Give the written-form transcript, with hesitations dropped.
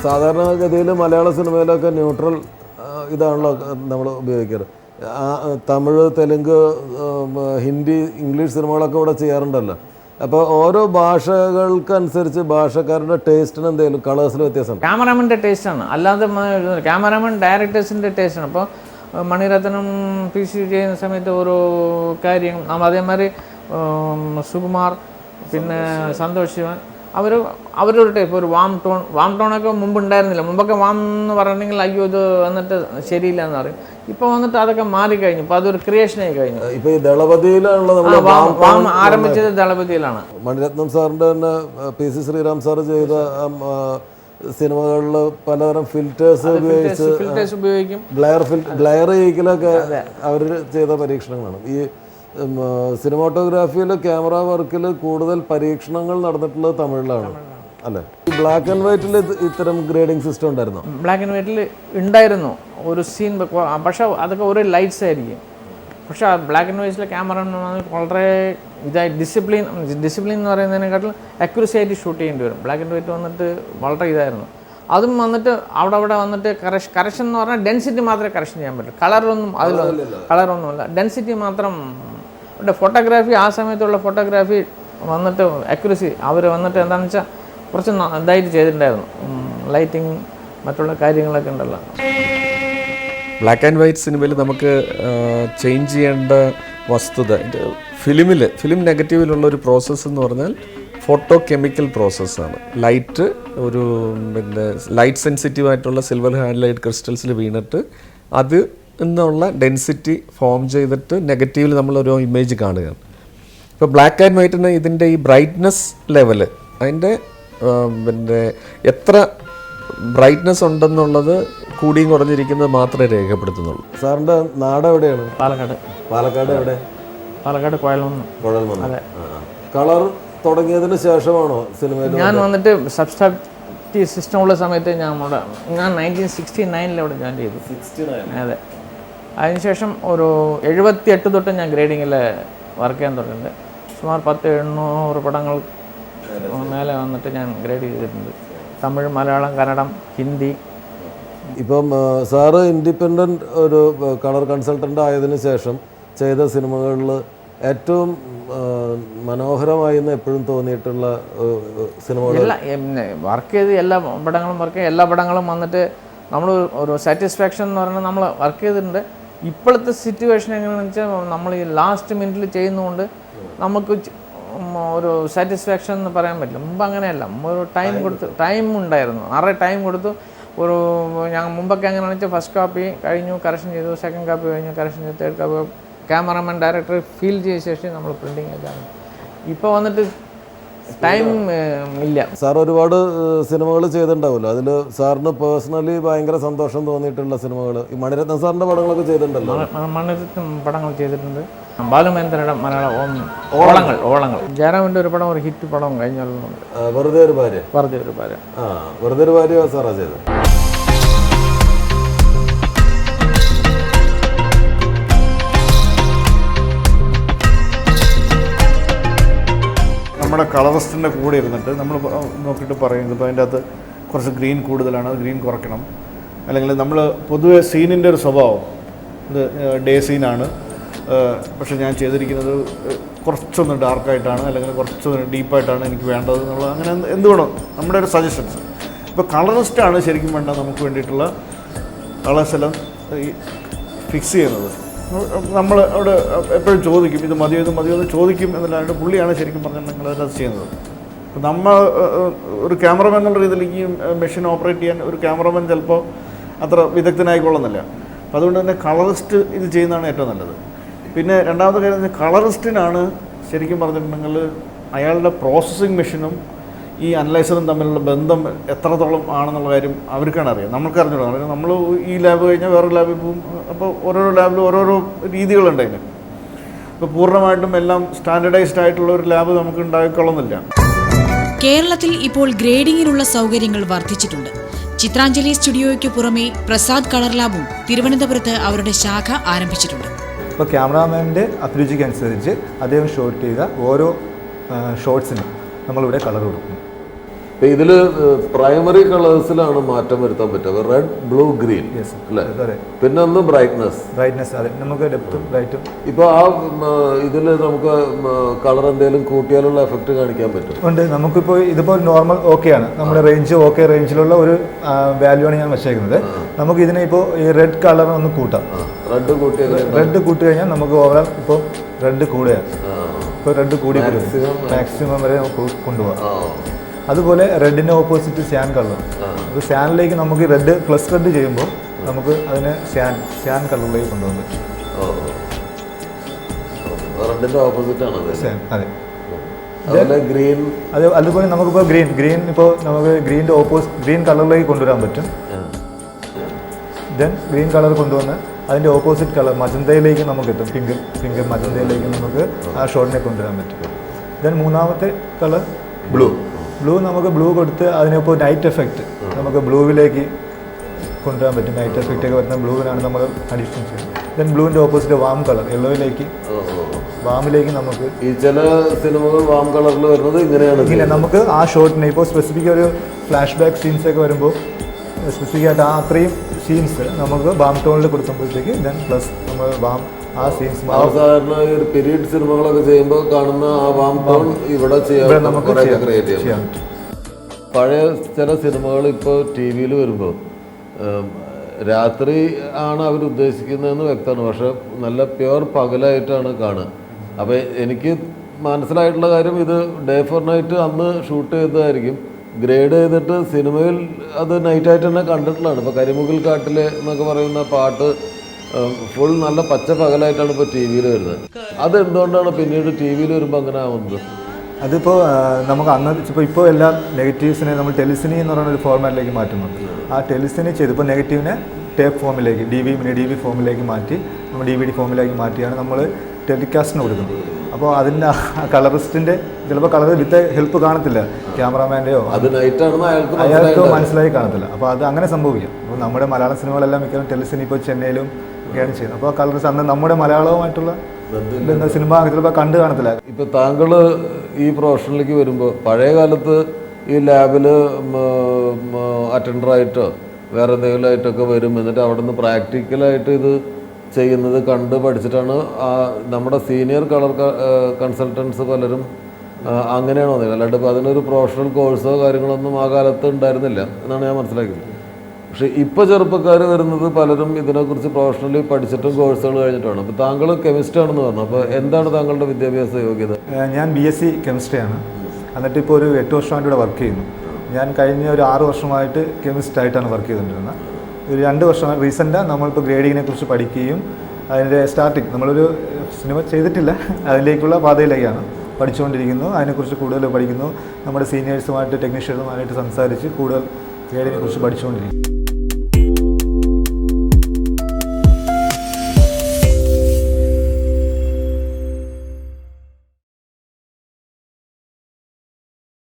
സാധാരണഗതിയിൽ മലയാള സിനിമയിലൊക്കെ ന്യൂട്രൽ ഇതാണല്ലോ നമ്മൾ ഉപയോഗിക്കാറ്. തമിഴ്, തെലുങ്ക്, ഹിന്ദി, ഇംഗ്ലീഷ് സിനിമകളൊക്കെ ഇവിടെ ചെയ്യാറുണ്ടല്ലോ. അപ്പോൾ ഓരോ ഭാഷകൾക്കനുസരിച്ച് ഭാഷക്കാരുടെ ടേസ്റ്റിന് എന്തെങ്കിലും കളേഴ്സിൽ വ്യത്യാസം? ക്യാമറാമാൻ്റെ ടേസ്റ്റാണ്, അല്ലാതെ ക്യാമറാമാൻ ഡയറക്ടേഴ്സിൻ്റെ ടേസ്റ്റാണ്. അപ്പോൾ മണിരത്നം PC ചെയ്യുന്ന സമയത്ത് ഓരോ കാര്യം, അതേമാതിരി സുകുമാർ, പിന്നെ സന്തോഷ് ശിവൻ, അവരൊരു ടൈപ്പ് ഒരു വാം ടോണൊക്കെ മുമ്പ് ഉണ്ടായിരുന്നില്ല. മുമ്പൊക്കെ വാം എന്ന് പറഞ്ഞിട്ടുണ്ടെങ്കിൽ അയ്യോ ഇത് വന്നിട്ട് ശരിയില്ല എന്ന് പറയും. ഇപ്പോൾ വന്നിട്ട് അതൊക്കെ മാറിക്കഴിഞ്ഞു. ഇപ്പോൾ അതൊരു ക്രിയേഷനായി കഴിഞ്ഞു. ഇപ്പോൾ ഈ ദളപതിയിലാണല്ലോ വാം ആരംഭിച്ചത് ദളപതിയിലാണ്. മണിരത്നം സാറിൻ്റെ തന്നെ PC ശ്രീറാം സാർ ചെയ്ത സിനിമകളിൽ പലതരം ഫിൽറ്റേഴ്സ് ഉപയോഗിക്കും. ഗ്ലയർ ചെയ്യിക്കലൊക്കെ അവർ ചെയ്ത പരീക്ഷണങ്ങളാണ്. ഈ സിനിമാറ്റോഗ്രാഫിയിൽ ക്യാമറ വർക്കിൽ കൂടുതൽ പരീക്ഷണങ്ങൾ നടന്നിട്ടുള്ളത് തമിഴിലാണ് അല്ലേ? ബ്ലാക്ക് ആൻഡ് വൈറ്റിൽ ഇത്തരം ഗ്രേഡിംഗ് സിസ്റ്റം ഉണ്ടായിരുന്നു? ബ്ലാക്ക് ആൻഡ് വൈറ്റിൽ ഉണ്ടായിരുന്നു ഒരു സീൻ, പക്ഷേ അതൊക്കെ ഓരോ ലൈറ്റ്സ് ആയിരിക്കും. പക്ഷേ ആ ബ്ലാക്ക് ആൻഡ് വൈറ്റിലെ ക്യാമറ വളരെ ഇതായി ഡിസിപ്ലിൻ എന്ന് പറയുന്നതിനെക്കാട്ടിലും അക്യുറസി ആയിട്ട് ഷൂട്ട് ചെയ്യേണ്ടി വരും. ബ്ലാക്ക് ആൻഡ് വൈറ്റ് വന്നിട്ട് വളരെ ഇതായിരുന്നു. അതും വന്നിട്ട് അവിടെ വന്നിട്ട് കറക്ഷൻ എന്ന് പറഞ്ഞാൽ ഡെൻസിറ്റി മാത്രമേ കറക്ഷൻ ചെയ്യാൻ പറ്റൂ. കളറൊന്നുമില്ല, ഡെൻസിറ്റി മാത്രം. ഇവിടെ ഫോട്ടോഗ്രാഫി, ആ സമയത്തുള്ള ഫോട്ടോഗ്രാഫി വന്നിട്ട് അക്യുറസി അവർ വന്നിട്ട് എന്താണെന്ന് വെച്ചാൽ കുറച്ച് ഇതായിട്ട് ചെയ്തിട്ടുണ്ടായിരുന്നു. ലൈറ്റിങ് മറ്റുള്ള കാര്യങ്ങളൊക്കെ ഉണ്ടല്ലോ. ബ്ലാക്ക് ആൻഡ് വൈറ്റ് സിനിമയിൽ നമുക്ക് ചേഞ്ച് ചെയ്യേണ്ട വസ്തുത, ഫിലിം നെഗറ്റീവിലുള്ള ഒരു പ്രോസസ്സ് എന്ന് പറഞ്ഞാൽ ഫോട്ടോ കെമിക്കൽ പ്രോസസ്സാണ്. ലൈറ്റ് ലൈറ്റ് സെൻസിറ്റീവ് ആയിട്ടുള്ള സിൽവർ ഹാൻഡ്ലൈറ്റ് ക്രിസ്റ്റൽസിൽ വീണിട്ട് അത് എന്നുള്ള ഡെൻസിറ്റി ഫോം ചെയ്തിട്ട് നെഗറ്റീവിൽ നമ്മളൊരു ഇമേജ് കാണുകയാണ്. ഇപ്പോൾ ബ്ലാക്ക് ആൻഡ് വൈറ്റിന് ഇതിൻ്റെ ഈ ബ്രൈറ്റ്നസ് ലെവല്, അതിൻ്റെ എത്ര ബ്രൈറ്റ്നസ് ഉണ്ടെന്നുള്ളത് കൂടിയും കുറഞ്ഞിരിക്കുന്നത് മാത്രമേ രേഖപ്പെടുത്തുന്നുള്ളൂ. സാറിൻ്റെ നാട് എവിടെയാണ്? പാലക്കാട് എവിടെ? പാലക്കാട് കുഴൽമന്നം. അതെ. കളർ തുടങ്ങിയതിന് ശേഷമാണോ സിനിമയിൽ? ഞാൻ വന്നിട്ട് സബ്സ്ട്രാക്റ്റീവ് സിസ്റ്റം ഉള്ള സമയത്ത് ഞാൻ 1969 അവിടെ ജോയിൻ ചെയ്തു. 69? അതെ. അതിനുശേഷം ഒരു 78 തൊട്ട് ഞാൻ ഗ്രേഡിങ്ങിൽ വർക്ക് ചെയ്യാൻ തുടങ്ങിയിട്ടുണ്ട്. സുമാർ 800 പടങ്ങൾ മേലെ വന്നിട്ട് ഞാൻ ഗ്രേഡ് ചെയ്തിട്ടുണ്ട്. തമിഴ്, മലയാളം, കന്നഡം, ഹിന്ദി. ഇപ്പം സാറ് ഇൻഡിപെൻഡൻറ്റ് ഒരു കളർ കൺസൾട്ടൻ്റ് ആയതിനു ശേഷം ചെയ്ത സിനിമകളിൽ ഏറ്റവും മനോഹരമായി എന്ന് എപ്പോഴും തോന്നിയിട്ടുള്ള സിനിമകൾ? വർക്ക് ചെയ്ത് എല്ലാ പടങ്ങളും വന്നിട്ട് നമ്മൾ ഒരു സാറ്റിസ്ഫാക്ഷൻ എന്ന് പറഞ്ഞാൽ നമ്മൾ വർക്ക് ചെയ്തിട്ടുണ്ട്. ഇപ്പോഴത്തെ സിറ്റുവേഷൻ എങ്ങനെയാണെന്ന് വെച്ചാൽ നമ്മൾ ഈ ലാസ്റ്റ് മിനിറ്റിൽ ചെയ്യുന്നതുകൊണ്ട് നമുക്ക് ഒരു സാറ്റിസ്ഫാക്ഷൻ എന്ന് പറയാൻ പറ്റില്ല. മുമ്പ് അങ്ങനെയല്ല, ഒരു ടൈം ഉണ്ടായിരുന്നു, നിറയെ ടൈം കൊടുത്തു. ഞാൻ മുമ്പൊക്കെ എങ്ങനെയാണെന്ന് വെച്ചാൽ ഫസ്റ്റ് കാപ്പി കഴിഞ്ഞു കറക്ഷൻ ചെയ്തു, സെക്കൻഡ് കാപ്പി കഴിഞ്ഞു കറക്ഷൻ ചെയ്തു, തേർഡ് കാപ്പി ക്യാമറമാൻ ഡയറക്ടർ ഫീൽ ചെയ്ത ശേഷം നമ്മൾ പ്രിൻറ്റിങ് ചെയ്താണ്. ഇപ്പോൾ വന്നിട്ട് ടൈം ഇല്ല. സാർ ഒരുപാട് സിനിമകൾ ചെയ്തിട്ടുണ്ടാവുമല്ലോ, അതിൽ സാറിന് പേഴ്സണലി ഭയങ്കര സന്തോഷം തോന്നിയിട്ടുള്ള സിനിമകൾ? ഈ മണിരത്നം സാറിൻ്റെ പടങ്ങളൊക്കെ ചെയ്തിട്ടുണ്ടല്ലോ? മണിരത്നം പടങ്ങൾ ചെയ്തിട്ടുണ്ട്. ബാലുമേന്ദ്രയുടെ മലയാളം ഓളങ്ങൾ. ജയറാമിൻ്റെ ഒരു പടം, ഒരു ഹിറ്റ് പടം കഴിഞ്ഞാലുണ്ട്, വെറുതെ ഒരു ഭാര്യ. വെറുതെ ഒരു ഭാര്യ സാറാ ചെയ്തത്. നമ്മുടെ കളറിസ്റ്റിൻ്റെ കൂടെ ഇരുന്നിട്ട് നമ്മൾ നോക്കിയിട്ട് പറയുന്നത് ഇപ്പോൾ അതിൻ്റെ അകത്ത് കുറച്ച് ഗ്രീൻ കൂടുതലാണ്, ഗ്രീൻ കുറയ്ക്കണം. അല്ലെങ്കിൽ നമ്മൾ പൊതുവെ സീനിൻ്റെ ഒരു സ്വഭാവം, ഇത് ഡേ സീനാണ്, പക്ഷേ ഞാൻ ചെയ്തിരിക്കുന്നത് കുറച്ചൊന്ന് ഡാർക്കായിട്ടാണ്, അല്ലെങ്കിൽ കുറച്ചൊന്ന് ഡീപ്പായിട്ടാണ് എനിക്ക് വേണ്ടത് എന്നുള്ള അങ്ങനെ എന്ത് വേണം നമ്മുടെ ഒരു സജഷൻസ്. ഇപ്പോൾ കളറിസ്റ്റാണ് ശരിക്കും വേണ്ട നമുക്ക് വേണ്ടിയിട്ടുള്ള കളേഴ്സ് എല്ലാം ഈ ഫിക്സ് ചെയ്യുന്നത്. നമ്മൾ അവിടെ എപ്പോഴും ചോദിക്കും ഇത് മതിയോ എന്ന് ചോദിക്കും എന്നല്ലാണ്ട് പുള്ളിയാണ് ശരിക്കും പറഞ്ഞാൽ നിങ്ങളത് ചെയ്യുന്നത്. അപ്പോൾ നമ്മൾ ഒരു ക്യാമറമാൻ എന്നുള്ള രീതിയിൽ ഈ മെഷീൻ ഓപ്പറേറ്റ് ചെയ്യാൻ ഒരു ക്യാമറമാൻ ചിലപ്പോൾ അത്ര വിദഗ്ധനായിക്കൊള്ളുന്നില്ല. അപ്പോൾ അതുകൊണ്ട് തന്നെ കളറിസ്റ്റ് ഇത് ചെയ്യുന്നതാണ് ഏറ്റവും നല്ലത്. പിന്നെ രണ്ടാമത്തെ കാര്യം, കളറിസ്റ്റിനാണ് ശരിക്കും പറഞ്ഞിട്ടുണ്ടെങ്കിൽ അയാളുടെ പ്രോസസ്സിങ് മെഷീനും ഈ അനലൈസറും തമ്മിലുള്ള ബന്ധം എത്രത്തോളം ആണെന്നുള്ള കാര്യം അവർക്കാണ് അറിയാം, നമ്മൾക്ക് അറിഞ്ഞൂടാ. നമ്മൾ ഈ ലാബ് കഴിഞ്ഞാൽ വേറൊരു ലാബിൽ പോകും. അപ്പോൾ ഓരോരോ ലാബിലും ഓരോരോ രീതികളുണ്ട് അതിന്. ഇപ്പോൾ പൂർണ്ണമായിട്ടും എല്ലാം സ്റ്റാൻഡർഡൈസ്ഡ് ആയിട്ടുള്ള ഒരു ലാബ് നമുക്ക് ഉണ്ടായിക്കൊള്ളുന്നില്ല. കേരളത്തിൽ ഇപ്പോൾ ഗ്രേഡിങ്ങിനുള്ള സൗകര്യങ്ങൾ വർദ്ധിച്ചിട്ടുണ്ട്. ചിത്രാഞ്ജലി സ്റ്റുഡിയോയ്ക്ക് പുറമെ പ്രസാദ് കളർ ലാബും തിരുവനന്തപുരത്ത് അവരുടെ ശാഖ ആരംഭിച്ചിട്ടുണ്ട്. ഇപ്പോൾ ക്യാമറാമാൻ്റെ അഭിരുചിക്കനുസരിച്ച് അദ്ദേഹം ഷൂട്ട് ചെയ്ത ഓരോ ഷോട്ട്സിനും നമ്മളിവിടെ കളർ കൊടുക്കുന്നു. ഇപ്പൊ ഇതില് പ്രൈമറി കളേഴ്സിലാണ് മാറ്റം വരുത്താൻ പറ്റുക, റെഡ്, ബ്ലൂ, ഗ്രീൻ അല്ലേ? പിന്നെ ഒന്ന് ബ്രൈറ്റ്നസ്. അതെ, നമുക്ക് ഡെപ്തും ബ്രൈറ്റും. ഇപ്പൊ ആ ഇതില് നമുക്ക് കളർ എന്തെങ്കിലും കൂട്ടിയാലുള്ള എഫക്ട് കാണിക്കാൻ പറ്റും? ഉണ്ട്. നമുക്കിപ്പോൾ ഇതിപ്പോൾ നോർമൽ ഓക്കെയാണ്, നമ്മുടെ റേഞ്ച് ഓക്കെ റേഞ്ചിലുള്ള ഒരു വാല്യൂ ആണ് ഞാൻ വെച്ചേക്കുന്നത്. നമുക്ക് ഇതിനെ ഇപ്പോൾ ഈ റെഡ് കളർ ഒന്ന് കൂട്ടാം. റെഡ് കൂട്ടി കഴിഞ്ഞാൽ നമുക്ക് ഓവറാൾ ഇപ്പോൾ റെഡ് കൂടുകയാണ്. ഇപ്പോൾ റെഡ് കൂടി മാക്സിമം വരെ നമുക്ക് കൊണ്ടുപോകാം. അതുപോലെ റെഡിൻ്റെ ഓപ്പോസിറ്റ് സ്യാൻ കളർ. അപ്പോൾ സ്യാനിലേക്ക് നമുക്ക് റെഡ് പ്ലസ് റെഡ് ചെയ്യുമ്പോൾ നമുക്ക് അതിനെ സ്യാൻ കളറിലേക്ക് കൊണ്ടുപോകാൻ പറ്റും. റെഡിന്റെ ഓപ്പോസിറ്റ് ആണ് അതെ. ഗ്രീൻ. അതുപോലെ നമുക്കിപ്പോൾ ഗ്രീൻ ഇപ്പോൾ നമുക്ക് ഗ്രീൻ കളറിലേക്ക് കൊണ്ടുവരാൻ പറ്റും. ദെൻ ഗ്രീൻ കളർ കൊണ്ടുവന്ന് അതിൻ്റെ ഓപ്പോസിറ്റ് കളർ മജന്തയിലേക്ക് നമുക്ക് കിട്ടും. പിങ്ക് മജന്തയിലേക്ക് നമുക്ക് ആ ഷോട്ടിനെ കൊണ്ടുവരാൻ പറ്റും. ദെൻ മൂന്നാമത്തെ കളർ ബ്ലൂ നമുക്ക് ബ്ലൂ കൊടുത്ത് അതിനിപ്പോൾ നൈറ്റ് എഫക്റ്റ് നമുക്ക് ബ്ലൂവിലേക്ക് കൊണ്ടുവരാൻ പറ്റും. നൈറ്റ് എഫക്റ്റ് ഒക്കെ വരുന്ന ബ്ലൂവിനാണ് നമ്മൾ അഡീഷൻ ചെയ്യുന്നത്. ദെൻ ബ്ലൂവിൻ്റെ ഓപ്പോസിറ്റ് വാം കളർ വാമിലേക്ക് നമുക്ക് ഈ ചില സിനിമകൾ വാം കളറിൽ വരുന്നത് ഇങ്ങനെയാണ്. നമുക്ക് ആ ഷോട്ടിനെ ഇപ്പോൾ സ്പെസിഫിക് ഒരു ഫ്ലാഷ് ബാക്ക് സീൻസ് ഒക്കെ വരുമ്പോൾ സ്പെസിഫിക് ആയിട്ട് ആ അത്രയും സീൻസ് നമുക്ക് വാം ടോണിൽ കൊടുക്കുമ്പോഴത്തേക്ക് ദെൻ പ്ലസ് നമ്മൾ വാം ആ സീൻസ് സാധാരണ ഒരു പീരീഡ് സിനിമകളൊക്കെ ചെയ്യുമ്പോൾ കാണുന്ന ആ വാം ടോൺ ഇവിടെ നമുക്ക് ചെയ്യാം. പഴയ ചില സിനിമകൾ ഇപ്പോൾ ടി വിയിൽ വരുമ്പോൾ രാത്രി ആണ് അവർ ഉദ്ദേശിക്കുന്നതെന്ന് വ്യക്തമാണ്, പക്ഷെ നല്ല പ്യുവർ പകലായിട്ടാണ് കാണുക. അപ്പോൾ എനിക്ക് മനസ്സിലായിട്ടുള്ള കാര്യം ഇത് ഡേ ഫോർ നൈറ്റ് അന്ന് ഷൂട്ട് ചെയ്തതായിരിക്കും, ഗ്രേഡ് ചെയ്തിട്ട് സിനിമയിൽ അത് നൈറ്റായിട്ട് തന്നെ കണ്ടിട്ടുള്ളതാണ്. ഇപ്പോൾ കരിമുകിൽ കാട്ടിലെ എന്നൊക്കെ പറയുന്ന പാട്ട് ഫുൾ നല്ല പച്ച പകലായിട്ടാണ് ഇപ്പോൾ ടി വിയിൽ വരുന്നത്. അതെന്തുകൊണ്ടാണ് പിന്നീട് ടി വിയിൽ വരുമ്പോൾ അങ്ങനെ ആവുന്നത്? അതിപ്പോൾ നമുക്ക് അന്ന് ഇപ്പോൾ എല്ലാ നെഗറ്റീവ്സിനെ നമ്മൾ ടെലിസിനി എന്ന് പറയുന്ന ഒരു ഫോർമാറ്റിലേക്ക് മാറ്റുന്നുണ്ട്. ആ ടെലിസിനി ചെയ്ത് ഇപ്പോൾ നെഗറ്റീവിനെ ടേപ്പ് ഫോമിലേക്ക് ഡി വി ഫോമിലേക്ക് മാറ്റി നമ്മൾ DVD ഫോമിലേക്ക് മാറ്റിയാണ് നമ്മൾ ടെലികാസ്റ്റിന് കൊടുക്കുന്നത്. അപ്പോൾ അതിൻ്റെ കളറിസ്റ്റിൻ്റെ ചിലപ്പോൾ കളർ വിത്ത് ഹെൽപ്പ് കാണത്തില്ല, ക്യാമറാമാൻ്റെയോ അയാൾക്ക് മനസ്സിലായി കാണത്തില്ല. അപ്പോൾ അത് അങ്ങനെ സംഭവിക്കാം. അപ്പോൾ നമ്മുടെ മലയാളം സിനിമകളെല്ലാം മിക്കവാറും ടെലിസിനി ഇപ്പോൾ ചെന്നൈയിലും ഒക്കെയാണ് ചെയ്യുന്നത്. അപ്പോൾ കളറിസ്റ്റ് അന്ന് നമ്മുടെ മലയാളവുമായിട്ടുള്ള സിനിമ ചിലപ്പോൾ കണ്ടു കാണത്തില്ല. ഇപ്പോൾ താങ്കൾ ഈ പ്രൊഫഷനിലേക്ക് വരുമ്പോൾ പഴയ കാലത്ത് ഈ ലാബിൽ അറ്റൻഡറായിട്ടോ വേറെ എന്തെങ്കിലും ആയിട്ടൊക്കെ വരും, എന്നിട്ട് അവിടെ നിന്ന് പ്രാക്ടിക്കലായിട്ട് ഇത് ചെയ്യുന്നത് കണ്ട് പഠിച്ചിട്ടാണ് നമ്മുടെ സീനിയർ കളർ കൺസൾട്ടൻസ് പലരും അങ്ങനെയാണോ തോന്നിയത്. അല്ലാണ്ട് ഇപ്പോൾ അതിനൊരു പ്രൊഫഷണൽ കോഴ്സോ കാര്യങ്ങളൊന്നും ആ കാലത്ത് ഉണ്ടായിരുന്നില്ല എന്നാണ് ഞാൻ മനസ്സിലാക്കിയത്. പക്ഷേ ഇപ്പോൾ ചെറുപ്പക്കാർ വരുന്നത് പലരും ഇതിനെക്കുറിച്ച് പ്രൊഫഷണലി പഠിച്ചിട്ടും കോഴ്സുകൾ കഴിഞ്ഞിട്ടാണ്. അപ്പോൾ താങ്കൾ കെമിസ്ട്രി ആണെന്ന് പറഞ്ഞു, അപ്പോൾ എന്താണ് താങ്കളുടെ വിദ്യാഭ്യാസ യോഗ്യത? ഞാൻ BSc കെമിസ്ട്രിയാണ്. എന്നിട്ട് ഇപ്പോൾ ഒരു 8 വർഷമായിട്ട് ഇവിടെ വർക്ക് ചെയ്യുന്നു. ഞാൻ കഴിഞ്ഞ ഒരു 6 വർഷമായിട്ട് കെമിസ്റ്റായിട്ടാണ് വർക്ക് ചെയ്തുകൊണ്ടിരുന്നത്. ഒരു 2 വർഷമായി റീസെൻ്റാണ് നമ്മളിപ്പോൾ ഗ്രേഡിങ്ങിനെ കുറിച്ച് പഠിക്കുകയും അതിൻ്റെ സ്റ്റാർട്ടിങ് നമ്മളൊരു സിനിമ ചെയ്തിട്ടില്ല, അതിലേക്കുള്ള പാതയിലേക്കാണ് പഠിച്ചുകൊണ്ടിരിക്കുന്നു. അതിനെക്കുറിച്ച് കൂടുതൽ പഠിക്കുന്നു. നമ്മുടെ സീനിയേഴ്സുമായിട്ട് ടെക്നീഷ്യൻസുമായിട്ട് സംസാരിച്ച് കൂടുതൽ ഗ്രേഡിങ്ങിനെ കുറിച്ച് പഠിച്ചുകൊണ്ടിരിക്കുന്നു.